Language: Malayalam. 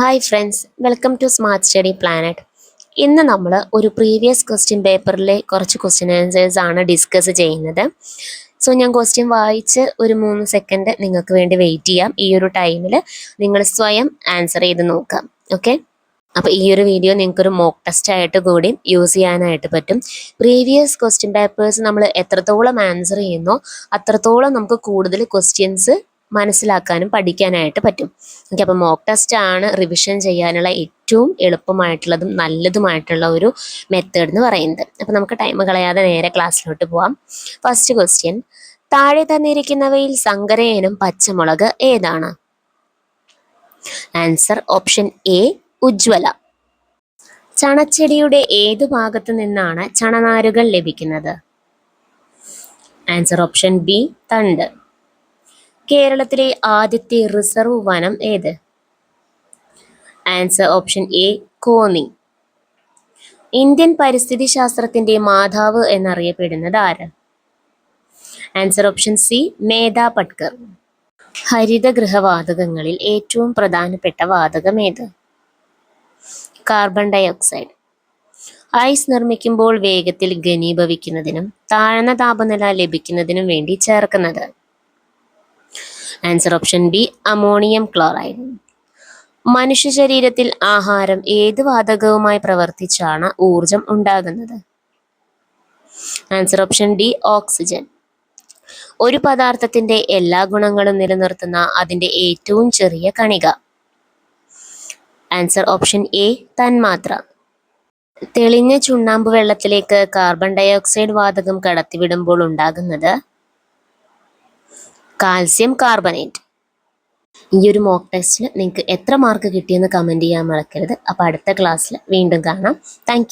Hi friends, welcome to smart study planet. ഇന്ന് നമ്മൾ ഒരു പ്രീവിയസ് ക്വസ്റ്റ്യൻ പേപ്പറിലെ കുറച്ച് ക്വസ്റ്റ്യൻ ആൻസേഴ്സ് ആണ് ഡിസ്കസ് ചെയ്യുന്നത്. സോ ഞാൻ ക്വസ്റ്റ്യൻ വായിച്ച് ഒരു 3 സെക്കൻഡ് നിങ്ങൾക്ക് വേണ്ടി വെയിറ്റ് ചെയ്യാം. ഈ ഒരു ടൈമിൽ നിങ്ങൾ സ്വയം ആൻസർ ചെയ്ത് നോക്കാം. ഓക്കെ, അപ്പോൾ ഈ ഒരു വീഡിയോ നിങ്ങൾക്കൊരു മോക്ക് ടെസ്റ്റ് ആയിട്ട് കൂടി യൂസ് ചെയ്യാനായിട്ട് പറ്റും. പ്രീവിയസ് ക്വസ്റ്റ്യൻ പേപ്പേഴ്സ് നമ്മൾ എത്രത്തോളം ആൻസർ ചെയ്യുന്നോ അത്രത്തോളം നമുക്ക് കൂടുതൽ ക്വസ്റ്റ്യൻസ് മനസ്സിലാക്കാനും പഠിക്കാനായിട്ട് പറ്റും. ഓക്കെ, അപ്പോൾ മോക്ക് ടെസ്റ്റ് ആണ് റിവിഷൻ ചെയ്യാനുള്ള ഏറ്റവും എളുപ്പമായിട്ടുള്ളതും നല്ലതുമായിട്ടുള്ള ഒരു മെത്തേഡ് എന്ന് പറയുന്നത്. അപ്പോൾ നമുക്ക് ടൈം കളയാതെ നേരെ ക്ലാസ്സിലോട്ട് പോവാം. ഫസ്റ്റ് ക്വസ്റ്റ്യൻ, താഴെ തന്നിരിക്കുന്നവയിൽ സങ്കരയിനം പച്ചമുളക് ഏതാണ്? ആൻസർ ഓപ്ഷൻ എ ഉജ്ജ്വല. ചണച്ചെടിയുടെ ഏതു ഭാഗത്തു നിന്നാണ് ചണനാരുകൾ ലഭിക്കുന്നത്? ആൻസർ ഓപ്ഷൻ ബി തണ്ട്. കേരളത്തിലെ ആദ്യത്തെ റിസർവ് വനം ഏത്? Answer option A Konni. Indian പരിസ്ഥിതി ശാസ്ത്രത്തിന്റെ മാതാവ് എന്നറിയപ്പെടുന്നത് ആര്? Answer option C Medha Patkar. ഹരിതഗൃഹവാതകങ്ങളിൽ ഏറ്റവും പ്രധാനപ്പെട്ട വാതകം ഏത്? Carbon dye oxide. ഐസ് നിർമ്മിക്കുമ്പോൾ വേഗത്തിൽ ഘനീഭവിക്കുന്നതിനും താഴ്ന്ന താപനില ലഭിക്കുന്നതിനും വേണ്ടി ചേർക്കുന്നത്? Answer option B ammonium chloride. മനുഷ്യ ശരീരത്തിൽ ആഹാരം ഏത് വാതകവുമായി പ്രവർത്തിച്ചാണ് ഊർജം ഉണ്ടാകുന്നത്? Answer option D oxygen. ഒരു പദാർത്ഥത്തിന്റെ എല്ലാ ഗുണങ്ങളും നിലനിർത്തുന്ന അതിന്റെ ഏറ്റവും ചെറിയ കണിക? ആൻസർ ഓപ്ഷൻ എ തന്മാത്ര. തെളിഞ്ഞ ചുണ്ണാമ്പ് വെള്ളത്തിലേക്ക് കാർബൺ ഡൈ ഓക്സൈഡ് വാതകം കടത്തിവിടുമ്പോൾ ഉണ്ടാകുന്നത്? Calcium carbonate. ഈ ഒരു മോക്ക് ടെസ്റ്റിൽ നിങ്ങൾക്ക് എത്ര മാർക്ക് കിട്ടിയെന്ന് കമൻറ്റ് ചെയ്യാൻ മറക്കരുത്. അപ്പോൾ അടുത്ത ക്ലാസ്സിൽ വീണ്ടും കാണാം. താങ്ക്